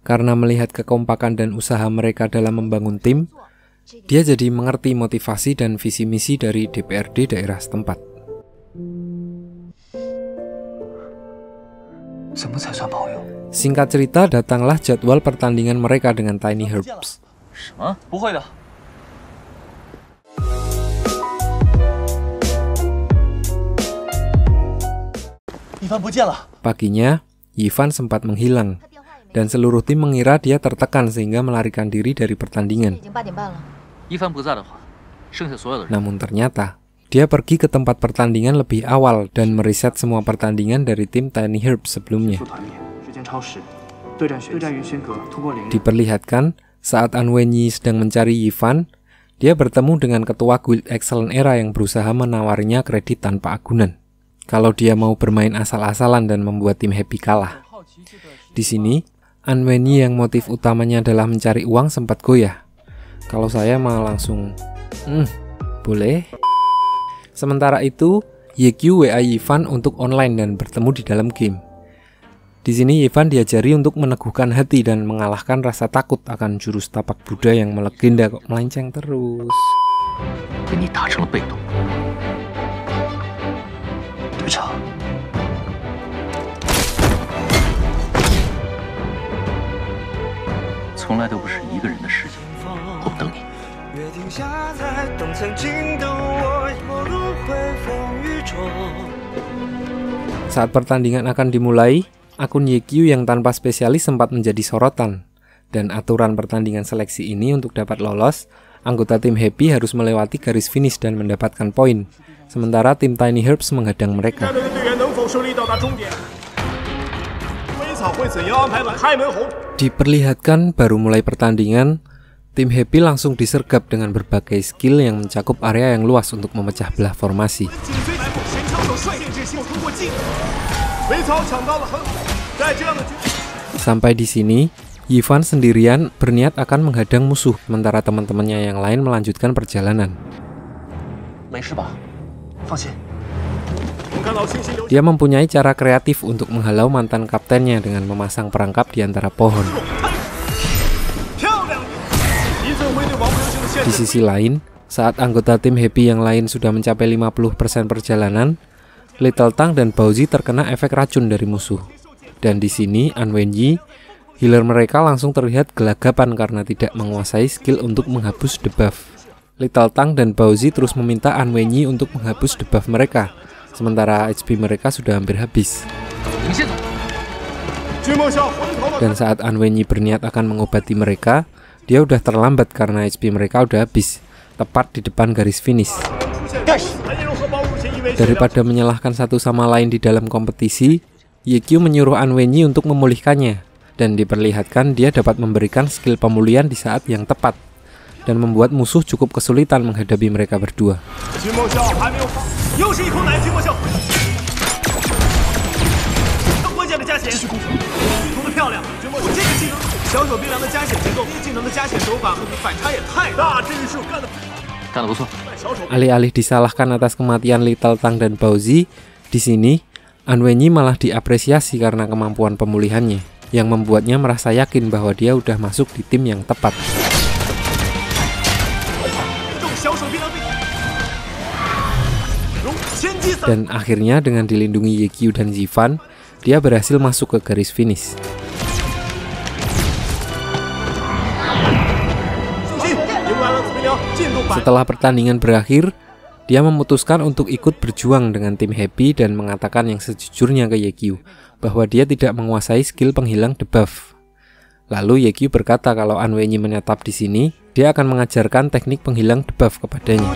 Karena melihat kekompakan dan usaha mereka dalam membangun tim, dia jadi mengerti motivasi dan visi misi dari DPRD daerah setempat. Singkat cerita, datanglah jadwal pertandingan mereka dengan Tiny Herbs. Paginya, Ivan sempat menghilang, dan seluruh tim mengira dia tertekan sehingga melarikan diri dari pertandingan. Namun ternyata, dia pergi ke tempat pertandingan lebih awal dan meriset semua pertandingan dari tim Tiny Herbs sebelumnya. Diperlihatkan, saat An Wenyi sedang mencari Ivan, dia bertemu dengan ketua Guild Excellent Era yang berusaha menawarinya kredit tanpa agunan kalau dia mau bermain asal-asalan dan membuat tim Happy kalah. Di sini, An Wenyi yang motif utamanya adalah mencari uang sempat goyah. Kalau saya malah langsung, boleh. Sementara itu, Yekyu WA Ivan untuk online dan bertemu di dalam game. Di sini Ivan diajari untuk meneguhkan hati dan mengalahkan rasa takut akan jurus tapak Buddha yang melegenda kok melenceng terus. Saat pertandingan akan dimulai, akun Yekyu yang tanpa spesialis sempat menjadi sorotan. Dan aturan pertandingan seleksi ini untuk dapat lolos, anggota tim Happy harus melewati garis finish dan mendapatkan poin. Sementara tim Tiny Herbs menghadang mereka. Diperlihatkan baru mulai pertandingan, tim Happy langsung disergap dengan berbagai skill yang mencakup area yang luas untuk memecah belah formasi. Sampai di sini, Ivan sendirian berniat akan menghadang musuh, sementara teman-temannya yang lain melanjutkan perjalanan. Dia mempunyai cara kreatif untuk menghalau mantan kaptennya dengan memasang perangkap di antara pohon. Di sisi lain, saat anggota tim Happy yang lain sudah mencapai 50% perjalanan, Little Tang dan Baozi terkena efek racun dari musuh. Dan di sini, An Wenyi, healer mereka langsung terlihat gelagapan karena tidak menguasai skill untuk menghapus debuff. Little Tang dan Baozi terus meminta An Wenyi untuk menghapus debuff mereka, sementara HP mereka sudah hampir habis. Dan saat An Wenyi berniat akan mengobati mereka, dia udah terlambat karena HP mereka udah habis, tepat di depan garis finish. Daripada menyalahkan satu sama lain di dalam kompetisi, Yekyu menyuruh An Wenyi untuk memulihkannya, dan diperlihatkan dia dapat memberikan skill pemulihan di saat yang tepat, dan membuat musuh cukup kesulitan menghadapi mereka berdua. Alih-alih disalahkan atas kematian Little Tang dan Baozi, di sini An Wenyi malah diapresiasi karena kemampuan pemulihannya, yang membuatnya merasa yakin bahwa dia udah masuk di tim yang tepat. Dan akhirnya dengan dilindungi Yekyu dan Ivan, dia berhasil masuk ke garis finish. Setelah pertandingan berakhir, dia memutuskan untuk ikut berjuang dengan tim Happy dan mengatakan yang sejujurnya ke Yekyu, bahwa dia tidak menguasai skill penghilang debuff. Lalu Yekyu berkata kalau An Wenyi menetap di sini, dia akan mengajarkan teknik penghilang debuff kepadanya.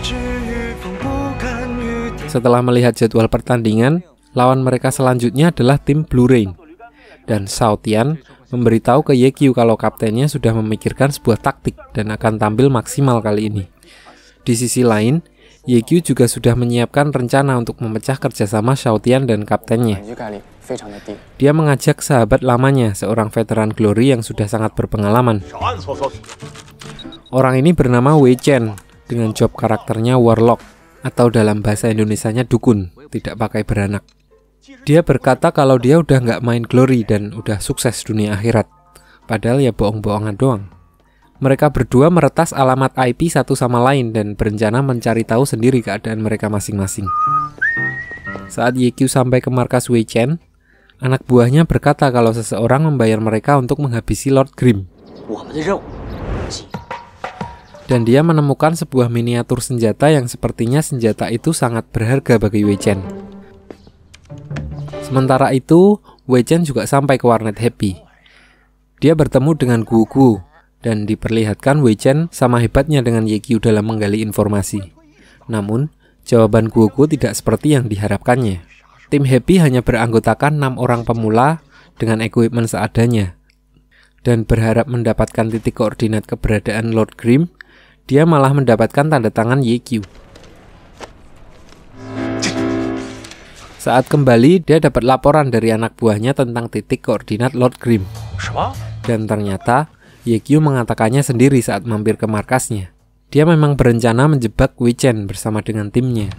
Setelah melihat jadwal pertandingan, lawan mereka selanjutnya adalah tim Blue Rain. Dan Shao Tian memberitahu ke Yekyu kalau kaptennya sudah memikirkan sebuah taktik dan akan tampil maksimal kali ini. Di sisi lain, Yekyu juga sudah menyiapkan rencana untuk memecah kerjasama Shao Tian dan kaptennya. Dia mengajak sahabat lamanya, seorang veteran Glory yang sudah sangat berpengalaman. Orang ini bernama Wei Chen, dengan job karakternya Warlock, atau dalam bahasa Indonesianya dukun, tidak pakai beranak. Dia berkata kalau dia udah nggak main Glory dan udah sukses dunia akhirat. padahal ya bohong-bohongan doang. Mereka berdua meretas alamat IP satu sama lain dan berencana mencari tahu sendiri keadaan mereka masing-masing. Saat YQ sampai ke markas Wei Chen, anak buahnya berkata kalau seseorang membayar mereka untuk menghabisi Lord Grimm. Dan dia menemukan sebuah miniatur senjata yang sepertinya senjata itu sangat berharga bagi Wei Chen. Sementara itu, Wei Chen juga sampai ke warnet Happy. Dia bertemu dengan Guo Guo dan diperlihatkan Wei Chen sama hebatnya dengan YQ dalam menggali informasi. Namun, jawaban Guo Guo tidak seperti yang diharapkannya. Tim Happy hanya beranggotakan 6 orang pemula dengan equipment seadanya. Dan berharap mendapatkan titik koordinat keberadaan Lord Grimm, dia malah mendapatkan tanda tangan YQ. Saat kembali, dia dapat laporan dari anak buahnya tentang titik koordinat Lord Grimm. Dan ternyata, YQ mengatakannya sendiri saat mampir ke markasnya. Dia memang berencana menjebak Wei Chen bersama dengan timnya.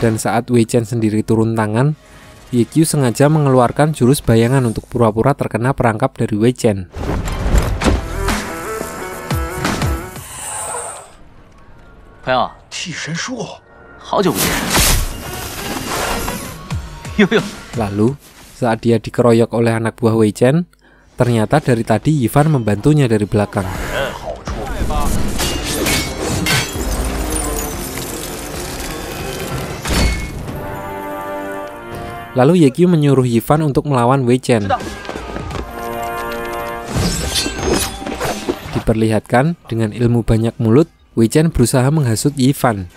Dan saat Wei Chen sendiri turun tangan, YQ sengaja mengeluarkan jurus bayangan untuk pura-pura terkena perangkap dari Wei Chen. Lalu, saat dia dikeroyok oleh anak buah Wei Chen, ternyata dari tadi Yifan membantunya dari belakang. Lalu YQ menyuruh Yifan untuk melawan Wei Chen. Diperlihatkan dengan ilmu banyak mulut, Wei Chen berusaha menghasut Yifan.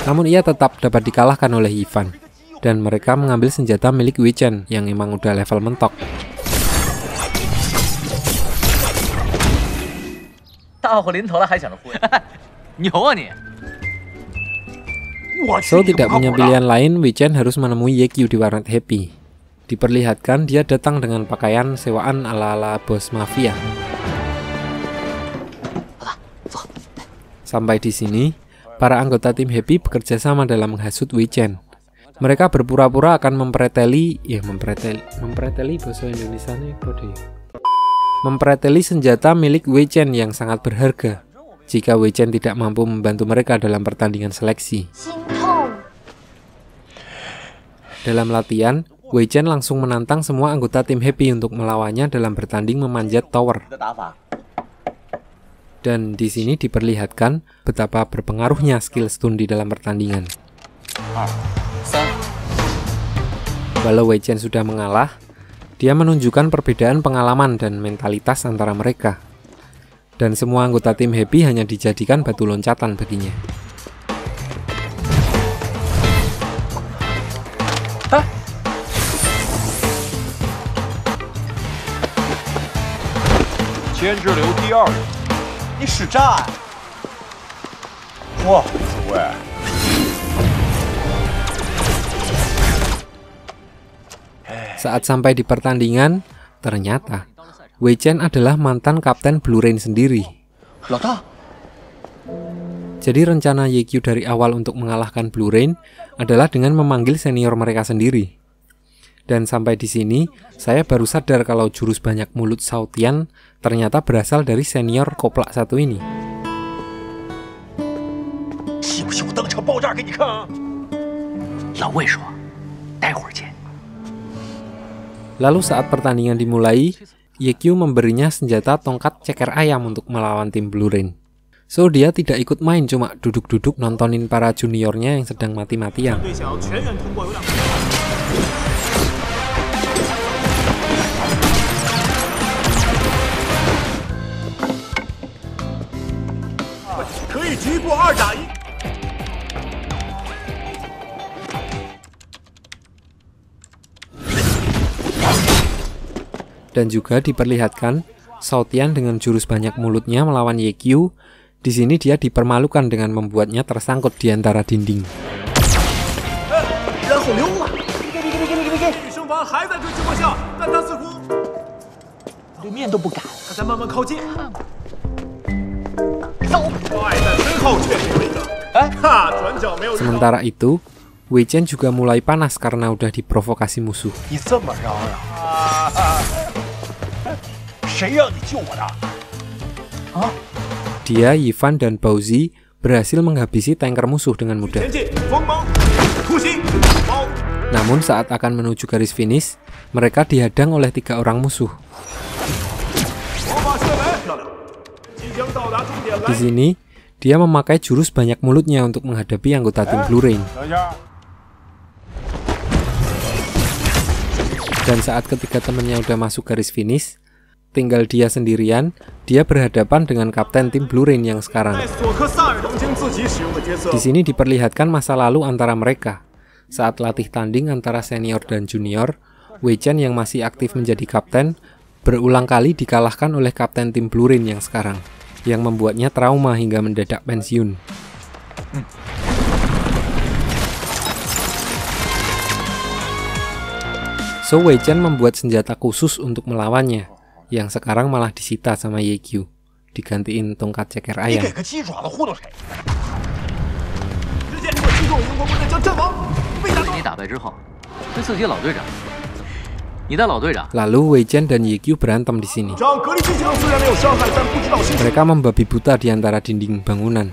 Namun ia tetap dapat dikalahkan oleh Yifan. Dan mereka mengambil senjata milik Wei Chen yang emang udah level mentok. So tidak punya pilihan lain, Wei Chen harus menemui YQ di warnet Happy. Diperlihatkan dia datang dengan pakaian sewaan ala-ala bos mafia. Sampai di sini, para anggota tim Happy bekerja sama dalam menghasut Wei Chen. Mereka berpura-pura akan mempreteli bahasa Indonesianya kode. Mempreteli senjata milik Wei Chen yang sangat berharga jika Wei Chen tidak mampu membantu mereka dalam pertandingan seleksi. Dalam latihan, Wei Chen langsung menantang semua anggota tim Happy untuk melawannya dalam bertanding memanjat tower. Dan di sini diperlihatkan betapa berpengaruhnya skill stun di dalam pertandingan. Walau Wei Chen sudah mengalah, dia menunjukkan perbedaan pengalaman dan mentalitas antara mereka. Dan semua anggota tim Happy hanya dijadikan batu loncatan baginya. Saat sampai di pertandingan, ternyata Wei Chen adalah mantan kapten Blue Rain sendiri. Jadi rencana YQ dari awal untuk mengalahkan Blue Rain adalah dengan memanggil senior mereka sendiri. Dan sampai di sini, saya baru sadar kalau jurus banyak mulut Shao Tian ternyata berasal dari senior koplak satu ini. Lalu saat pertandingan dimulai, YQ memberinya senjata tongkat ceker ayam untuk melawan tim Blue Rain. So dia tidak ikut main, cuma duduk-duduk nontonin para juniornya yang sedang mati-matian. Dan juga diperlihatkan Shao Tian dengan jurus banyak mulutnya melawan Ye Qiu. Di sini dia dipermalukan dengan membuatnya tersangkut di antara dinding. Sementara itu, Wei Chen juga mulai panas karena udah diprovokasi musuh. Dia, Yifan, dan Baozi berhasil menghabisi tanker musuh dengan mudah. Namun saat akan menuju garis finish, mereka dihadang oleh 3 orang musuh. Di sini, dia memakai jurus banyak mulutnya untuk menghadapi anggota tim Blue Rain. Dan saat ketiga temannya udah masuk garis finish, tinggal dia sendirian, dia berhadapan dengan kapten tim Blue Rain yang sekarang. Di sini diperlihatkan masa lalu antara mereka. Saat latih tanding antara senior dan junior, Wei Chen yang masih aktif menjadi kapten, berulang kali dikalahkan oleh kapten tim Blue Rain yang sekarang, yang membuatnya trauma hingga mendadak pensiun. So Wei Chen membuat senjata khusus untuk melawannya, yang sekarang malah disita sama Ye Qiu, digantiin tongkat ceker ayam. Lalu Wei Chen dan Ye Qiu berantem di sini. Mereka membabi buta di antara dinding bangunan,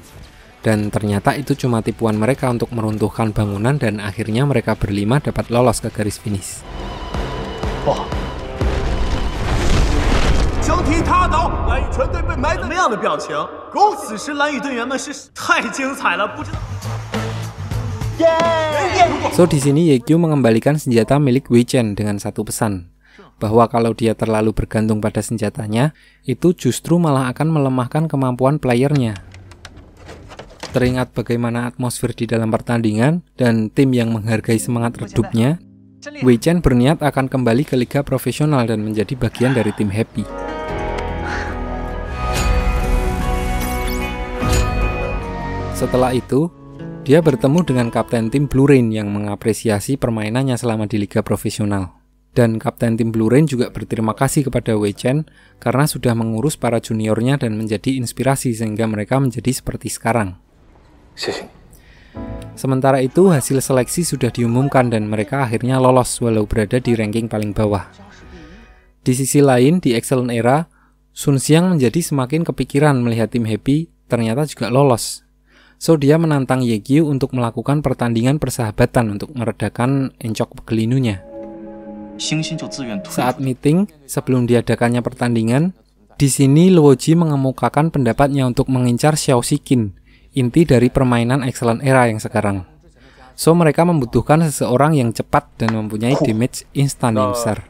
dan ternyata itu cuma tipuan mereka untuk meruntuhkan bangunan, dan akhirnya mereka berlima dapat lolos ke garis finish. So di sini Ye Qiu mengembalikan senjata milik Wei Chen dengan satu pesan, bahwa kalau dia terlalu bergantung pada senjatanya, itu justru malah akan melemahkan kemampuan playernya. Teringat bagaimana atmosfer di dalam pertandingan dan tim yang menghargai semangat redupnya, Wei Chen berniat akan kembali ke liga profesional dan menjadi bagian dari tim Happy. Setelah itu, dia bertemu dengan kapten tim Blue Rain yang mengapresiasi permainannya selama di liga profesional. Dan kapten tim Blue Rain juga berterima kasih kepada Wei Chen karena sudah mengurus para juniornya dan menjadi inspirasi sehingga mereka menjadi seperti sekarang. Sementara itu, hasil seleksi sudah diumumkan dan mereka akhirnya lolos walau berada di ranking paling bawah. Di sisi lain, di Excellent Era, Sun Xiang menjadi semakin kepikiran melihat tim Happy ternyata juga lolos. So dia menantang Ye Qiu untuk melakukan pertandingan persahabatan untuk meredakan encok pegelinunya. Saat meeting, sebelum diadakannya pertandingan, di sini Luo Ji mengemukakan pendapatnya untuk mengincar Xiao Shiqin, inti dari permainan Excellent Era yang sekarang. So mereka membutuhkan seseorang yang cepat dan mempunyai damage instan yang besar.